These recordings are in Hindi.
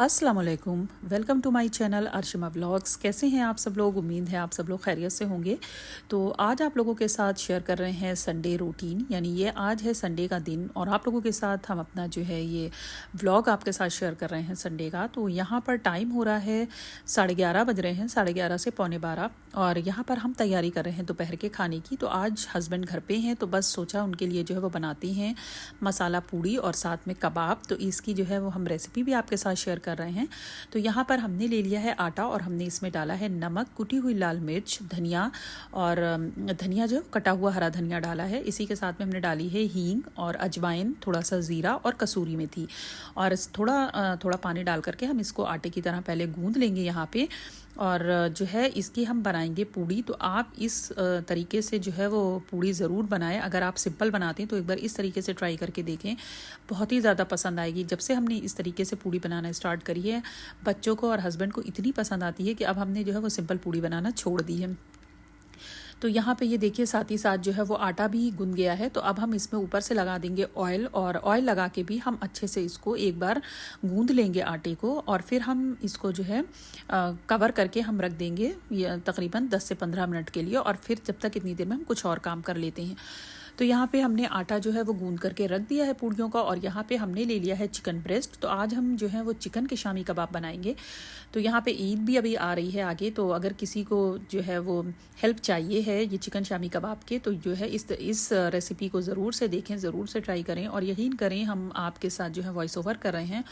अस्सलाम वालेकुम, welcome to my channel Arshima vlogs. कैसे हैं आप सब लोग? उम्मीद है आप सब लोग खैरियत से होंगे। तो आज आप लोगों के साथ शेयर कर रहे हैं संडे रूटीन, यानी ये आज है संडे का दिन और आप लोगों के साथ हम अपना जो है ये व्लॉग आपके साथ शेयर कर रहे हैं संडे का। तो यहाँ पर टाइम हो रहा है 11:30 बज रहे हैं, 11:30 से 11:45 और यहाँ पर हम तैयारी कर रहे हैं दोपहर के खाने की। तो आज हस्बैंड घर पे हैं तो बस सोचा उनके लिए जो है वो बनाती हैं मसाला पूड़ी और साथ में कबाब। तो इसकी जो है वो हम रेसिपी भी आपके साथ शेयर कर रहे हैं। तो यहाँ पर हमने ले लिया है आटा और हमने इसमें डाला है नमक, कुटी हुई लाल मिर्च, धनिया और धनिया जो कटा हुआ हरा धनिया डाला है। इसी के साथ में हमने डाली है हींग और अजवाइन, थोड़ा सा ज़ीरा और कसूरी मेथी और थोड़ा पानी डाल करके हम इसको आटे की तरह पहले गूंद लेंगे यहाँ पे। और जो है इसकी हम बनाएंगे पूड़ी। तो आप इस तरीके से जो है वो पूड़ी ज़रूर बनाएं। अगर आप सिंपल बनाते हैं तो एक बार इस तरीके से ट्राई करके देखें, बहुत ही ज़्यादा पसंद आएगी। जब से हमने इस तरीके से पूड़ी बनाना स्टार्ट करी है, बच्चों को और हस्बैंड को इतनी पसंद आती है कि अब हमने जो है वो सिंपल पूड़ी बनाना छोड़ दी है। तो यहाँ पे ये देखिए साथ ही साथ जो है वो आटा भी गूंद गया है। तो अब हम इसमें ऊपर से लगा देंगे ऑयल और ऑयल लगा के भी हम अच्छे से इसको एक बार गूंद लेंगे आटे को और फिर हम इसको जो है कवर करके हम रख देंगे ये तकरीबन 10 से 15 मिनट के लिए। और फिर जब तक इतनी देर में हम कुछ और काम कर लेते हैं। तो यहाँ पे हमने आटा जो है वो गूंद करके रख दिया है पूड़ियों का और यहाँ पे हमने ले लिया है चिकन ब्रेस्ट। तो आज हम जो है वो चिकन के शामी कबाब बनाएंगे। तो यहाँ पे ईद भी अभी आ रही है आगे, तो अगर किसी को जो है वो हेल्प चाहिए है ये चिकन शामी कबाब के, तो जो है इस रेसिपी को ज़रूर से देखें, ज़रूर से ट्राई करें और यकीन करें हम आपके साथ जो है वॉइस ओवर कर रहे हैं।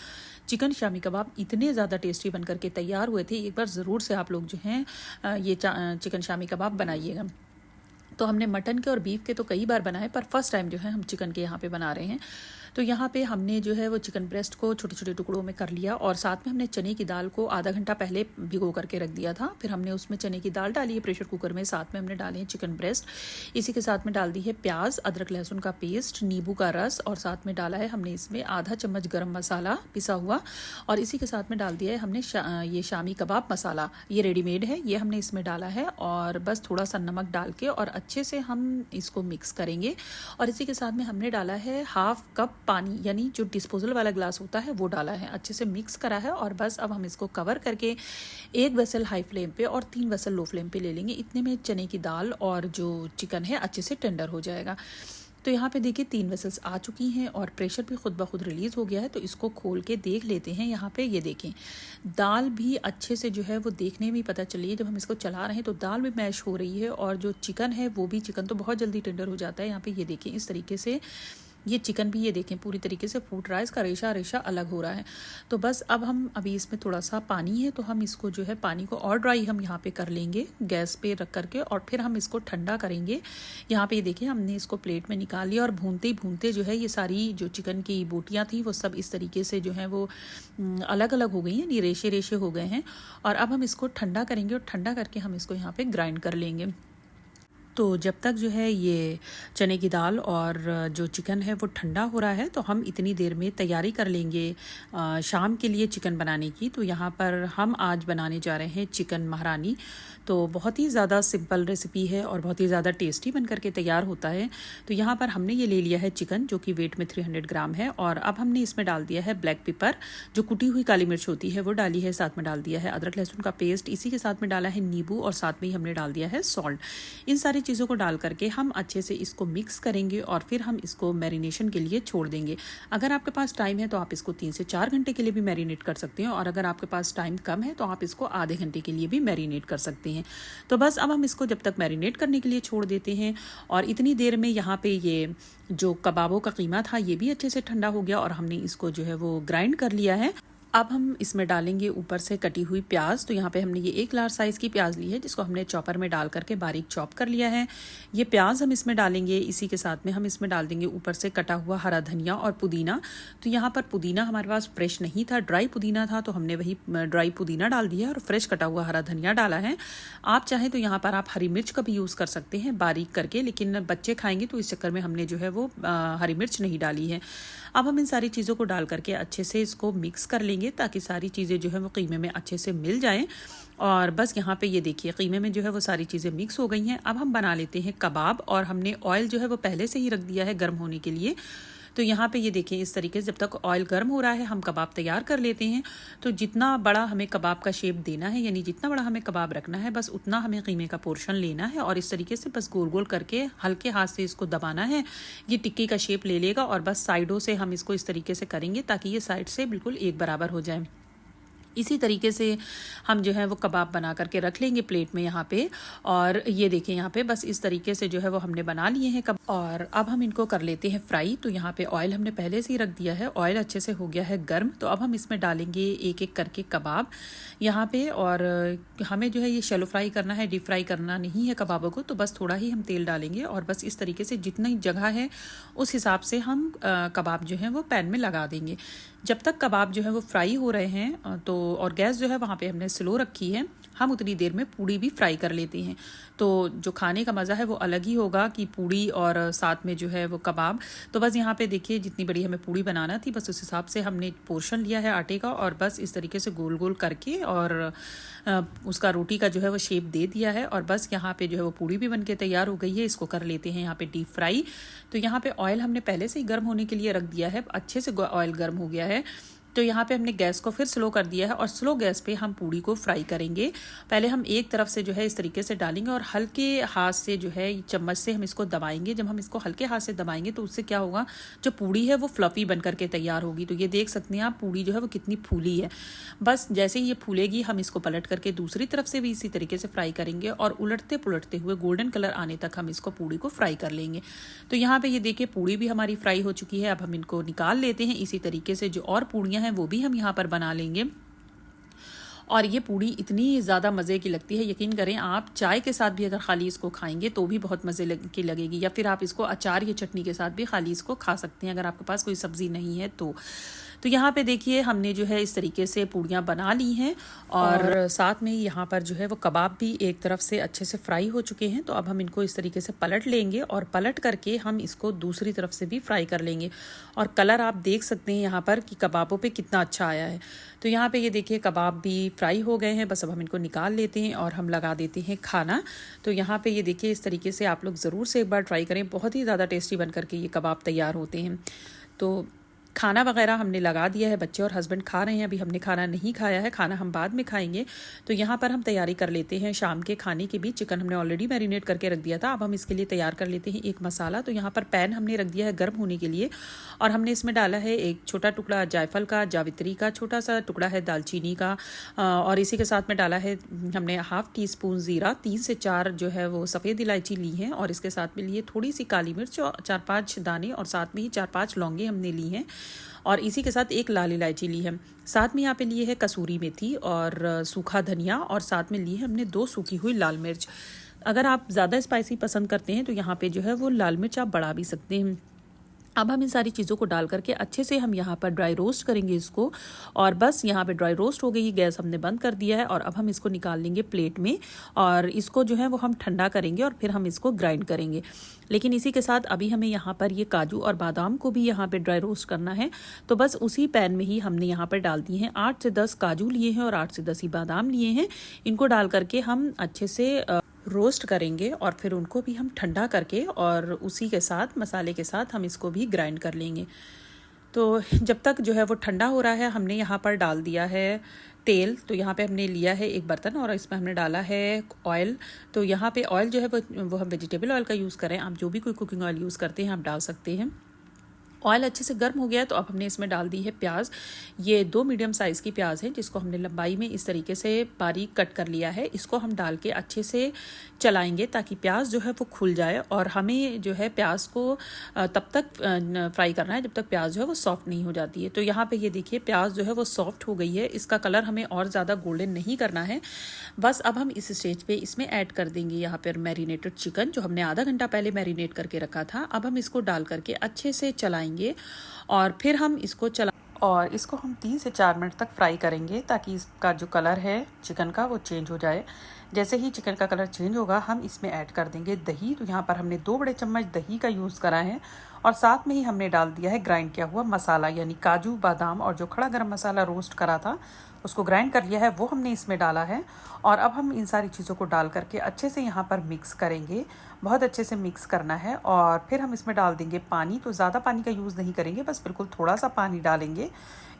चिकन शामी कबाब इतने ज़्यादा टेस्टी बन करके तैयार हुए थे, एक बार ज़रूर से आप लोग जो हैं ये चिकन शामी कबाब बनाइएगा। तो हमने मटन के और बीफ के तो कई बार बनाए, पर फर्स्ट टाइम जो है हम चिकन के यहाँ पे बना रहे हैं। तो यहाँ पे हमने जो है वो चिकन ब्रेस्ट को छोटे छोटे टुकड़ों में कर लिया और साथ में हमने चने की दाल को आधा घंटा पहले भिगो करके रख दिया था। फिर हमने उसमें चने की दाल डाली है प्रेशर कुकर में, साथ में हमने डाले हैं चिकन ब्रेस्ट। इसी के साथ में डाल दी है प्याज, अदरक लहसुन का पेस्ट, नींबू का रस और साथ में डाला है हमने इसमें आधा चम्मच गरम मसाला पिसा हुआ और इसी के साथ में डाल दिया है हमने ये शामी कबाब मसाला, ये रेडीमेड है, ये हमने इसमें डाला है और बस थोड़ा सा नमक डाल के और अच्छे से हम इसको मिक्स करेंगे। और इसी के साथ में हमने डाला है हाफ कप पानी, यानी जो डिस्पोजल वाला ग्लास होता है वो डाला है, अच्छे से मिक्स करा है। और बस अब हम इसको कवर करके 1 वेसल हाई फ्लेम पे और 3 वेसल लो फ्लेम पे ले लेंगे। इतने में चने की दाल और जो चिकन है अच्छे से टेंडर हो जाएगा। तो यहाँ पे देखिए 3 वेसल्स आ चुकी हैं और प्रेशर भी खुद ब खुद रिलीज़ हो गया है। तो इसको खोल के देख लेते हैं। यहाँ पे ये देखें दाल भी अच्छे से जो है वो देखने में ही पता चली है, जब हम इसको चला रहे हैं तो दाल भी मैश हो रही है और जो चिकन है वो भी, चिकन तो बहुत जल्दी टेंडर हो जाता है। यहाँ पे ये देखें इस तरीके से ये चिकन भी ये देखें पूरी तरीके से फूट रहा है, इसका रेशा रेशा अलग हो रहा है। तो बस अब हम अभी इसमें थोड़ा सा पानी है तो हम इसको जो है पानी को और ड्राई हम यहाँ पे कर लेंगे गैस पे रख करके और फिर हम इसको ठंडा करेंगे। यहाँ पे ये देखिए हमने इसको प्लेट में निकाल लिया और भूनते ही भूनते जो है ये सारी जो चिकन की बोटियाँ थी वो सब इस तरीके से जो है वो अलग अलग हो गई हैं, ये रेशे रेशे हो गए हैं। और अब हम इसको ठंडा करेंगे और ठंडा करके हम इसको यहाँ पे ग्राइंड कर लेंगे। तो जब तक जो है ये चने की दाल और जो चिकन है वो ठंडा हो रहा है तो हम इतनी देर में तैयारी कर लेंगे शाम के लिए चिकन बनाने की। तो यहाँ पर हम आज बनाने जा रहे हैं चिकन महारानी। तो बहुत ही ज़्यादा सिंपल रेसिपी है और बहुत ही ज़्यादा टेस्टी बन करके तैयार होता है। तो यहाँ पर हमने ये ले लिया है चिकन जो कि वेट में 300 ग्राम है और अब हमने इसमें डाल दिया है ब्लैक पेपर, जो कुटी हुई काली मिर्च होती है वो डाली है, साथ में डाल दिया है अदरक लहसुन का पेस्ट, इसी के साथ में डाला है नींबू और साथ में ही हमने डाल दिया है सॉल्ट। इन सारी चीज़ों को डाल करके हम अच्छे से इसको मिक्स करेंगे और फिर हम इसको मैरिनेशन के लिए छोड़ देंगे। अगर आपके पास टाइम है तो आप इसको 3 से 4 घंटे के लिए भी मैरिनेट कर सकते हैं और अगर आपके पास टाइम कम है तो आप इसको आधे घंटे के लिए भी मैरिनेट कर सकते हैं। तो बस अब हम इसको जब तक मैरिनेट करने के लिए छोड़ देते हैं और इतनी देर में यहाँ पे ये जो कबाबों का कीमा था ये भी अच्छे से ठंडा हो गया और हमने इसको जो है वो ग्राइंड कर लिया है। अब हम इसमें डालेंगे ऊपर से कटी हुई प्याज। तो यहाँ पे हमने ये 1 लार्ज साइज़ की प्याज ली है जिसको हमने चॉपर में डाल करके बारीक चॉप कर लिया है। ये प्याज हम इसमें डालेंगे, इसी के साथ में हम इसमें डाल देंगे ऊपर से कटा हुआ हरा धनिया और पुदीना। तो यहाँ पर पुदीना हमारे पास फ्रेश नहीं था, ड्राई पुदीना था, तो हमने वही ड्राई पुदीना डाल दिया और फ्रेश कटा हुआ हरा धनिया डाला है। आप चाहें तो यहाँ पर आप हरी मिर्च का भी यूज़ कर सकते हैं बारीक करके, लेकिन बच्चे खाएंगे तो इस चक्कर में हमने जो है वो हरी मिर्च नहीं डाली है। अब हम इन सारी चीज़ों को डाल करके अच्छे से इसको मिक्स कर लेंगे ताकि सारी चीज़ें जो है वो कीमे में अच्छे से मिल जाएं। और बस यहाँ पे ये देखिए कीमे में जो है वो सारी चीज़ें मिक्स हो गई हैं। अब हम बना लेते हैं कबाब और हमने ऑयल जो है वो पहले से ही रख दिया है गर्म होने के लिए। तो यहाँ पे ये देखिए इस तरीके से जब तक ऑयल गर्म हो रहा है हम कबाब तैयार कर लेते हैं। तो जितना बड़ा हमें कबाब का शेप देना है, यानी जितना बड़ा हमें कबाब रखना है, बस उतना हमें कीमे का पोर्शन लेना है और इस तरीके से बस गोल गोल करके हल्के हाथ से इसको दबाना है। ये टिक्की का शेप ले लेगा और बस साइडों से हम इसको इस तरीके से करेंगे ताकि ये साइड से बिल्कुल एक बराबर हो जाए। इसी तरीके से हम जो है वो कबाब बना करके रख लेंगे प्लेट में यहाँ पे। और ये देखें यहाँ पे बस इस तरीके से जो है वो हमने बना लिए हैं कबाब। और अब हम इनको कर लेते हैं फ्राई। तो यहाँ पे ऑयल हमने पहले से ही रख दिया है, ऑयल अच्छे से हो गया है गर्म। तो अब हम इसमें डालेंगे एक एक करके कबाब यहाँ पे। और हमें जो है ये शैलो फ्राई करना है, डीप फ्राई करना नहीं है कबाबों को। तो बस थोड़ा ही हम तेल डालेंगे और बस इस तरीके से जितनी जगह है उस हिसाब से हम कबाब जो है वो पैन में लगा देंगे जब तक कबाब जो है वो फ्राई हो रहे हैं। तो और गैस जो है वहाँ पे हमने स्लो रखी है। हम उतनी देर में पूड़ी भी फ्राई कर लेते हैं। तो जो खाने का मज़ा है वो अलग ही होगा कि पूड़ी और साथ में जो है वो कबाब। तो बस यहाँ पे देखिए जितनी बड़ी हमें पूड़ी बनाना थी बस उस हिसाब से हमने पोर्शन लिया है आटे का और बस इस तरीके से गोल गोल करके और उसका रोटी का जो है वो शेप दे दिया है। और बस यहाँ पे जो है वो पूड़ी भी बनके तैयार हो गई है। इसको कर लेते हैं यहाँ पे डीप फ्राई। तो यहाँ पे ऑयल हमने पहले से ही गर्म होने के लिए रख दिया है, अच्छे से ऑयल गर्म हो गया है। तो यहाँ पे हमने गैस को फिर स्लो कर दिया है और स्लो गैस पे हम पूड़ी को फ्राई करेंगे। पहले हम एक तरफ से जो है इस तरीके से डालेंगे और हल्के हाथ से जो है चम्मच से हम इसको दबाएंगे। जब हम इसको हल्के हाथ से दबाएंगे तो उससे क्या होगा, जो पूड़ी है वो फ्लफी बन करके तैयार होगी। तो ये देख सकते हैं आप पूड़ी जो है वो कितनी फूली है। बस जैसे ही ये फूलेगी हम इसको पलट करके दूसरी तरफ से भी इसी तरीके से फ्राई करेंगे और उलटते पुलटते हुए गोल्डन कलर आने तक हम इसको पूड़ी को फ्राई कर लेंगे। तो यहाँ पे ये देखिए पूड़ी भी हमारी फ्राई हो चुकी है। अब हम इनको निकाल लेते हैं। इसी तरीके से जो और पूड़ियाँ हैं वो भी हम यहाँ पर बना लेंगे। और ये पूड़ी इतनी ज़्यादा मज़े की लगती है, यकीन करें आप चाय के साथ भी अगर खाली इसको खाएंगे तो भी बहुत मज़े की लगेगी, या फिर आप इसको अचार या चटनी के साथ भी खाली इसको खा सकते हैं अगर आपके पास कोई सब्ज़ी नहीं है तो यहाँ पे देखिए हमने जो है इस तरीके से पूड़ियाँ बना ली हैं और साथ में ही यहाँ पर जो है वो कबाब भी एक तरफ से अच्छे से फ्राई हो चुके हैं। तो अब हम इनको इस तरीके से पलट लेंगे और पलट करके हम इसको दूसरी तरफ से भी फ्राई कर लेंगे। और कलर आप देख सकते हैं यहाँ पर कि कबाबों पे कितना अच्छा आया है। तो यहाँ पे ये देखिए कबाब भी फ्राई हो गए हैं। बस अब हम इनको निकाल लेते हैं और हम लगा देते हैं खाना। तो यहाँ पे ये देखिए इस तरीके से आप लोग ज़रूर से एक बार ट्राई करें, बहुत ही ज़्यादा टेस्टी बन करके ये कबाब तैयार होते हैं। तो खाना वगैरह हमने लगा दिया है, बच्चे और हस्बैंड खा रहे हैं। अभी हमने खाना नहीं खाया है, खाना हम बाद में खाएंगे। तो यहाँ पर हम तैयारी कर लेते हैं शाम के खाने की भी। चिकन हमने ऑलरेडी मैरिनेट करके रख दिया था। अब हम इसके लिए तैयार कर लेते हैं एक मसाला। तो यहाँ पर पैन हमने रख दिया है गर्म होने के लिए और हमने इसमें डाला है एक छोटा टुकड़ा जायफल का, जावित्री का छोटा सा टुकड़ा है दालचीनी का, और इसी के साथ में डाला है हमने 1/2 टीस्पून ज़ीरा, 3 से 4 जो है वो सफ़ेद इलायची ली है और इसके साथ में लिए थोड़ी सी काली मिर्च और 4-5 दाने और साथ में ही 4-5 लौंगे हमने ली हैं और इसी के साथ एक लाल इलायची ली है। साथ में यहाँ पे लिए है कसूरी मेथी और सूखा धनिया और साथ में ली है हमने 2 सूखी हुई लाल मिर्च। अगर आप ज़्यादा स्पाइसी पसंद करते हैं तो यहाँ पे जो है वो लाल मिर्च आप बढ़ा भी सकते हैं। अब हम इन सारी चीज़ों को डाल करके अच्छे से हम यहाँ पर ड्राई रोस्ट करेंगे इसको। और बस यहाँ पे ड्राई रोस्ट हो गई, गैस हमने बंद कर दिया है और अब हम इसको निकाल लेंगे प्लेट में और इसको जो है वो हम ठंडा करेंगे और फिर हम इसको ग्राइंड करेंगे। लेकिन इसी के साथ अभी हमें यहाँ पर ये काजू और बादाम को भी यहाँ पे ड्राई रोस्ट करना है। तो बस उसी पैन में ही हमने यहाँ पर डाल दिए हैं 8 से 10 काजू लिए हैं और 8 से 10 ही बादाम लिए हैं। इनको डाल करके हम अच्छे से रोस्ट करेंगे और फिर उनको भी हम ठंडा करके और उसी के साथ मसाले के साथ हम इसको भी ग्राइंड कर लेंगे। तो जब तक जो है वो ठंडा हो रहा है हमने यहाँ पर डाल दिया है तेल। तो यहाँ पे हमने लिया है एक बर्तन और इसमें हमने डाला है ऑयल। तो यहाँ पे ऑयल जो है वो हम वेजिटेबल ऑयल का यूज़ करें, आप जो भी कोई कुकिंग ऑयल यूज़ करते हैं आप डाल सकते हैं। ऑयल अच्छे से गर्म हो गया तो अब हमने इसमें डाल दी है प्याज। ये 2 मीडियम साइज़ की प्याज है जिसको हमने लंबाई में इस तरीके से बारीक कट कर लिया है। इसको हम डाल के अच्छे से चलाएंगे ताकि प्याज जो है वो खुल जाए और हमें जो है प्याज को तब तक फ्राई करना है जब तक प्याज जो है वो सॉफ्ट नहीं हो जाती है। तो यहाँ पे ये देखिए प्याज जो है वो सॉफ्ट हो गई है, इसका कलर हमें और ज़्यादा गोल्डन नहीं करना है। बस अब हम इस स्टेज पे इसमें ऐड कर देंगे यहाँ पर मैरिनेटेड चिकन जो हमने आधा घंटा पहले मैरिनेट करके रखा था। अब हम इसको डाल करके अच्छे से चलाएंगे और फिर हम इसको और इसको हम 3 से 4 मिनट तक फ्राई करेंगे ताकि इसका जो कलर है चिकन का वो चेंज हो जाए। जैसे ही चिकन का कलर चेंज होगा हम इसमें ऐड कर देंगे दही। तो यहाँ पर हमने 2 बड़े चम्मच दही का यूज़ करा है और साथ में ही हमने डाल दिया है ग्राइंड किया हुआ मसाला, यानी काजू बादाम और जो खड़ा गरम मसाला रोस्ट करा था उसको ग्राइंड कर लिया है, वो हमने इसमें डाला है। और अब हम इन सारी चीज़ों को डाल करके अच्छे से यहाँ पर मिक्स करेंगे, बहुत अच्छे से मिक्स करना है। और फिर हम इसमें डाल देंगे पानी। तो ज़्यादा पानी का यूज़ नहीं करेंगे, बस बिल्कुल थोड़ा सा पानी डालेंगे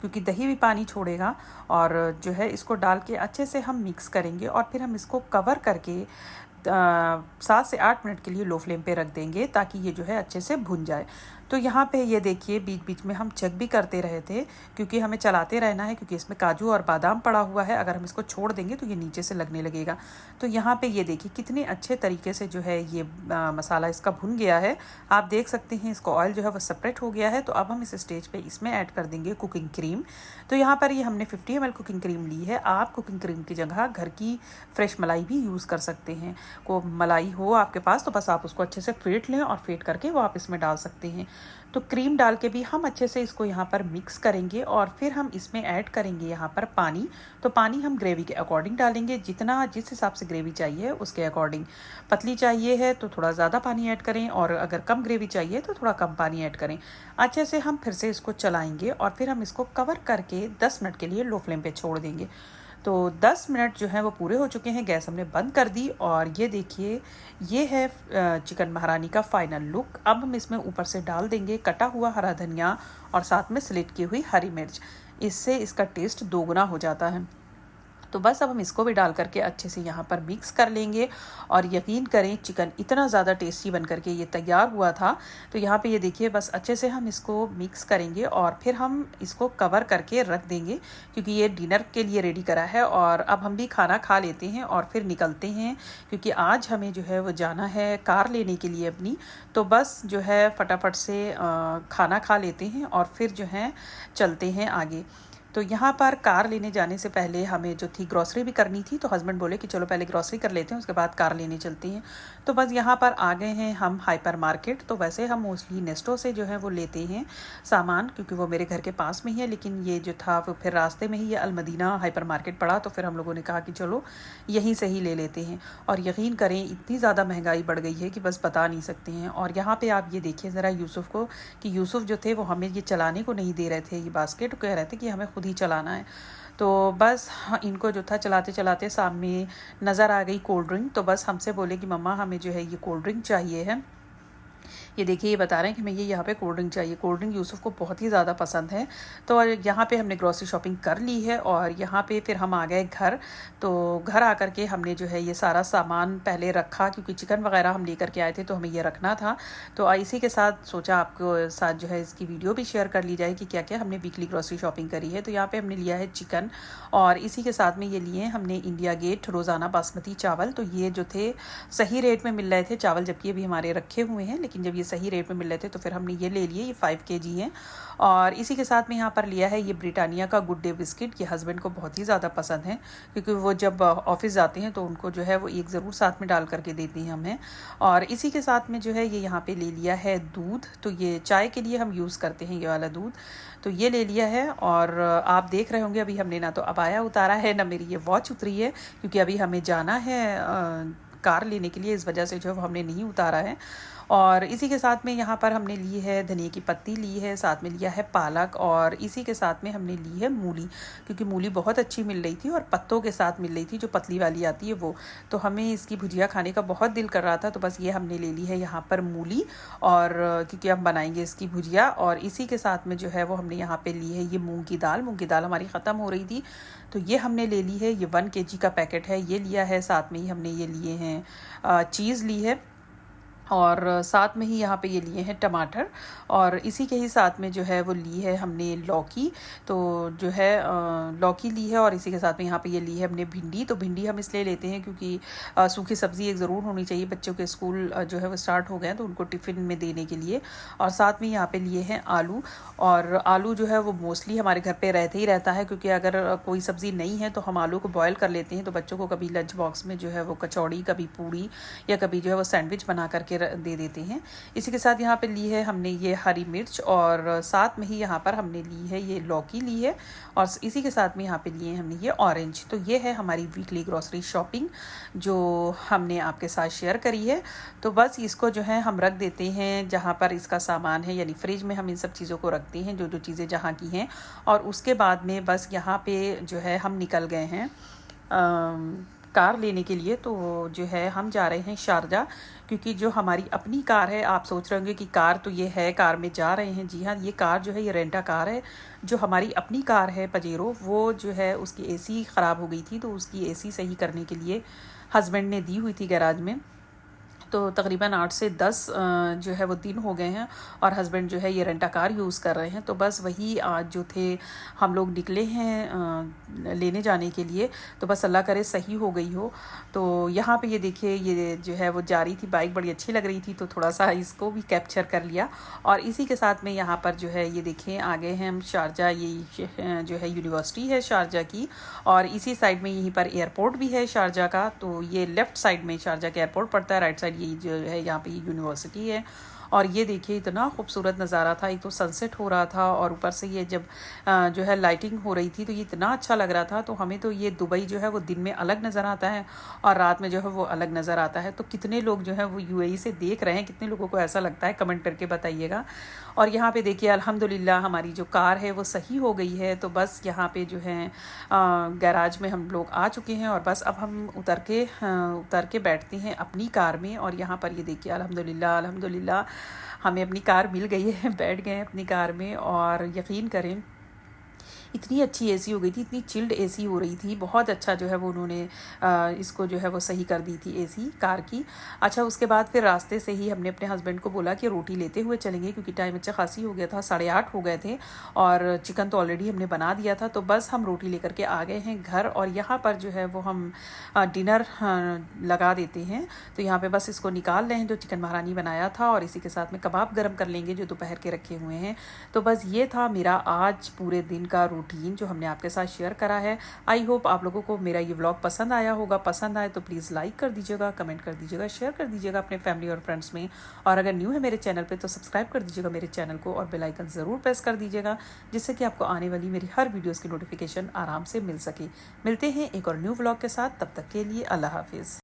क्योंकि दही भी पानी छोड़ेगा। और जो है इसको डाल के अच्छे से हम मिक्स करेंगे और फिर हम इसको कवर करके 7 से 8 मिनट के लिए लो फ्लेम पे रख देंगे ताकि ये जो है अच्छे से भुन जाए। तो यहाँ पे ये देखिए बीच बीच में हम चेक भी करते रहे थे क्योंकि हमें चलाते रहना है, क्योंकि इसमें काजू और बादाम पड़ा हुआ है। अगर हम इसको छोड़ देंगे तो ये नीचे से लगने लगेगा। तो यहाँ पे ये देखिए कितने अच्छे तरीके से जो है ये मसाला इसका भुन गया है। आप देख सकते हैं इसका ऑयल जो है वो सेपरेट हो गया है। तो अब हम इस स्टेज पे इसमें ऐड कर देंगे कुकिंग क्रीम। तो यहाँ पर ये हमने 50 ml कुकिंग क्रीम ली है। आप कुकिंग क्रीम की जगह घर की फ्रेश मलाई भी यूज़ कर सकते हैं। को मलाई हो आपके पास तो बस आप उसको अच्छे से फेंट लें और फेंट करके वो आप इसमें डाल सकते हैं। तो क्रीम डाल के भी हम अच्छे से इसको यहाँ पर मिक्स करेंगे और फिर हम इसमें ऐड करेंगे यहाँ पर पानी। तो पानी हम ग्रेवी के अकॉर्डिंग डालेंगे, जितना जिस हिसाब से ग्रेवी चाहिए उसके अकॉर्डिंग। पतली चाहिए है तो थोड़ा ज़्यादा पानी ऐड करें, और अगर कम ग्रेवी चाहिए तो थोड़ा कम पानी ऐड करें। अच्छे से हम फिर से इसको चलाएंगे और फिर हम इसको कवर करके 10 मिनट के लिए लो फ्लेम पे छोड़ देंगे। तो 10 मिनट जो है वो पूरे हो चुके हैं, गैस हमने बंद कर दी। और ये देखिए ये है चिकन महारानी का फाइनल लुक। अब हम इसमें ऊपर से डाल देंगे कटा हुआ हरा धनिया और साथ में स्लिट की हुई हरी मिर्च। इससे इसका टेस्ट दोगुना हो जाता है। तो बस अब हम इसको भी डाल करके अच्छे से यहाँ पर मिक्स कर लेंगे। और यकीन करें चिकन इतना ज़्यादा टेस्टी बन करके ये तैयार हुआ था। तो यहाँ पे ये देखिए बस अच्छे से हम इसको मिक्स करेंगे और फिर हम इसको कवर करके रख देंगे क्योंकि ये डिनर के लिए रेडी करा है। और अब हम भी खाना खा लेते हैं और फिर निकलते हैं क्योंकि आज हमें जो है वो जाना है कार लेने के लिए अपनी। तो बस जो है फटाफट से खाना खा लेते हैं और फिर जो है चलते हैं आगे। तो यहाँ पर कार लेने जाने से पहले हमें जो थी ग्रॉसरी भी करनी थी। तो हस्बैंड बोले कि चलो पहले ग्रॉसरी कर लेते हैं, उसके बाद कार लेने चलते हैं। तो बस यहाँ पर आ गए हैं हम हाइपर मार्केट। तो वैसे हम मोस्टली नेस्टो से जो है वो लेते हैं सामान क्योंकि वो मेरे घर के पास में ही है, लेकिन ये जो था वो फिर रास्ते में ही ये अलमदीना हाइपर मार्केट पड़ा। तो फिर हम लोगों ने कहा कि चलो यहीं से ही ले लेते हैं। और यकीन करें इतनी ज़्यादा महंगाई बढ़ गई है कि बस बता नहीं सकते हैं। और यहाँ पर आप ये देखिए ज़रा यूसुफ को, कि यूसुफ जो थे वो हमें ये चलाने को नहीं दे रहे थे, ये बास्केट कह रहे थे कि हमें खुद ही चलाना है। तो बस इनको जो था चलाते चलाते सामने नज़र आ गई कोल्ड ड्रिंक। तो बस हमसे बोले कि मम्मा हमें जो है ये कोल्ड ड्रिंक चाहिए है। ये देखिए ये बता रहे हैं कि हमें ये यहाँ पे कोल्ड ड्रिंक चाहिए। कोल्ड ड्रिंक यूसुफ को बहुत ही ज़्यादा पसंद है। तो यहाँ पे हमने ग्रॉसरी शॉपिंग कर ली है और यहाँ पे फिर हम आ गए घर। तो घर आकर के हमने जो है ये सारा सामान पहले रखा क्योंकि चिकन वगैरह हम लेकर के आए थे तो हमें ये रखना था। तो इसी के साथ सोचा आपको साथ जो है इसकी वीडियो भी शेयर कर ली जाए कि क्या क्या हमने वीकली ग्रॉसरी शॉपिंग करी है। तो यहाँ पर हमने लिया है चिकन और इसी के साथ में ये लिए हमने इंडिया गेट रोज़ाना बासमती चावल। तो ये जो थे सही रेट में मिल रहे थे चावल, जबकि अभी हमारे रखे हुए हैं, लेकिन जब ये सही रेट में मिल रहे थे तो फिर हमने ये ले लिए। ये 5 kg हैं। और इसी के साथ में यहाँ पर लिया है ये ब्रिटानिया का गुड डे बिस्किट। ये हस्बैंड को बहुत ही ज़्यादा पसंद है क्योंकि वो जब ऑफिस जाते हैं तो उनको जो है वो एक ज़रूर साथ में डाल करके देती हैं हमें। और इसी के साथ में जो है ये यहाँ पे ले लिया है दूध। तो ये चाय के लिए हम यूज़ करते हैं ये वाला दूध, तो ये ले लिया है। और आप देख रहे होंगे अभी हमने ना तो अबाया उतारा है ना मेरी ये वॉच उतरी है क्योंकि अभी हमें जाना है कार लेने के लिए, इस वजह से जो है हमने नहीं उतारा है। और इसी के साथ में यहाँ पर हमने ली है धनिया की पत्ती ली है, साथ में लिया है पालक और इसी के साथ में हमने ली है मूली क्योंकि मूली बहुत अच्छी मिल रही थी और पत्तों के साथ मिल रही थी जो पतली वाली आती है वो। तो हमें इसकी भुजिया खाने का बहुत दिल कर रहा था तो बस ये हमने ले ली है यहाँ पर मूली, और क्योंकि हम बनाएंगे इसकी भुजिया। और इसी के साथ में जो है वो हमने यहाँ पर ली है ये मूँग की दाल। मूँग की दाल हमारी ख़त्म हो रही थी तो ये हमने ले ली है। ये 1 kg का पैकेट है, ये लिया है। साथ में ही हमने ये लिए हैं चीज़ ली है और साथ में ही यहाँ पे ये लिए हैं टमाटर और इसी के ही साथ में जो है वो ली है हमने लौकी। तो जो है लौकी ली है और इसी के साथ में यहाँ पे ये ली है हमने भिंडी। तो भिंडी हम इसलिए लेते हैं क्योंकि सूखी सब्ज़ी एक ज़रूर होनी चाहिए, बच्चों के स्कूल जो है वो स्टार्ट हो गए हैं तो उनको टिफ़िन में देने के लिए। और साथ में यहाँ पे लिए हैं आलू, और आलू जो है वो मोस्टली हमारे घर पर रहते ही रहता है क्योंकि अगर कोई सब्ज़ी नहीं है तो हम आलू को बॉयल कर लेते हैं। तो बच्चों को कभी लंच बॉक्स में जो है वो कचौड़ी, कभी पूड़ी या कभी जो है वो सैंडविच बना करके दे देते हैं। इसी के साथ यहाँ पे ली है हमने ये हरी मिर्च और साथ में ही यहाँ पर हमने ली है ये लौकी ली है और इसी के साथ में यहाँ पे लिए हमने ये ऑरेंज। तो ये है हमारी वीकली ग्रॉसरी शॉपिंग जो हमने आपके साथ शेयर करी है। तो बस इसको जो है हम रख देते हैं जहाँ पर इसका सामान है, यानी फ्रिज में हम इन सब चीज़ों को रखते हैं जो जो चीज़ें जहाँ की हैं। और उसके बाद में बस यहाँ पे जो है हम निकल गए हैं कार लेने के लिए। तो जो है हम जा रहे हैं शारजा, क्योंकि जो हमारी अपनी कार है, आप सोच रहे होंगे कि कार तो ये है, कार में जा रहे हैं। जी हाँ, ये कार जो है ये रेंटा कार है। जो हमारी अपनी कार है पजेरो, वो जो है उसकी एसी ख़राब हो गई थी, तो उसकी एसी सही करने के लिए हस्बैंड ने दी हुई थी गैराज में। तो तकरीबन 8 से 10 जो है वो दिन हो गए हैं और हस्बैंड जो है ये रेंटा कार यूज़ कर रहे हैं। तो बस वही आज जो थे हम लोग निकले हैं लेने जाने के लिए। तो बस अल्लाह करे सही हो गई हो। तो यहाँ पे ये देखिए, ये जो है वो जा रही थी, बाइक बड़ी अच्छी लग रही थी, तो थोड़ा सा इसको भी कैप्चर कर लिया। और इसी के साथ में यहाँ पर जो है ये देखें आ गए हैं हम शारजा। ये जो है यूनिवर्सिटी है शारजा की, और इसी साइड में यहीं पर एयरपोर्ट भी है शारजा का। तो ये लेफ़्ट साइड में शारजा का एयरपोर्ट पड़ता है, राइट साइड ये जो है यहाँ पे ये यूनिवर्सिटी है। और ये देखिए इतना खूबसूरत नज़ारा था। एक तो सनसेट हो रहा था और ऊपर से ये जब जो है लाइटिंग हो रही थी तो ये इतना अच्छा लग रहा था। तो हमें तो ये दुबई जो है वो दिन में अलग नज़र आता है और रात में जो है वो अलग नज़र आता है। तो कितने लोग जो है वो यूएई से देख रहे हैं, कितने लोगों को ऐसा लगता है, कमेंट करके बताइएगा। और यहाँ पे देखिए अल्हम्दुलिल्लाह हमारी जो कार है वो सही हो गई है। तो बस यहाँ पे जो है गैराज में हम लोग आ चुके हैं और बस अब हम उतर के बैठते हैं अपनी कार में। और यहाँ पर ये देखिए अल्हम्दुलिल्लाह हमें अपनी कार मिल गई है, बैठ गए हैं अपनी कार में। और यकीन करें इतनी अच्छी एसी हो गई थी, इतनी चिल्ड एसी हो रही थी। बहुत अच्छा जो है वो उन्होंने इसको जो है वो सही कर दी थी एसी कार की। अच्छा, उसके बाद फिर रास्ते से ही हमने अपने हस्बैंड को बोला कि रोटी लेते हुए चलेंगे, क्योंकि टाइम अच्छा खासी हो गया था, 8:30 हो गए थे और चिकन तो ऑलरेडी हमने बना दिया था। तो बस हम रोटी लेकर के आ गए हैं घर और यहाँ पर जो है वो हम डिनर लगा देते हैं। तो यहाँ पर बस इसको निकाल रहे हैं जो चिकन महारानी बनाया था और इसी के साथ में कबाब गर्म कर लेंगे जो दोपहर के रखे हुए हैं। तो बस ये था मेरा आज पूरे दिन का रूटीन जो हमने आपके साथ शेयर करा है। आई होप आप लोगों को मेरा ये व्लॉग पसंद आया होगा। पसंद आए तो प्लीज़ लाइक कर दीजिएगा, कमेंट कर दीजिएगा, शेयर कर दीजिएगा अपने फैमिली और फ्रेंड्स में। और अगर न्यू है मेरे चैनल पे तो सब्सक्राइब कर दीजिएगा मेरे चैनल को और बेल आइकन ज़रूर प्रेस कर दीजिएगा, जिससे कि आपको आने वाली मेरी हर वीडियोज़ की नोटिफिकेशन आराम से मिल सके। मिलते हैं एक और न्यू व्लॉग के साथ, तब तक के लिए अल्लाह हाफिज़।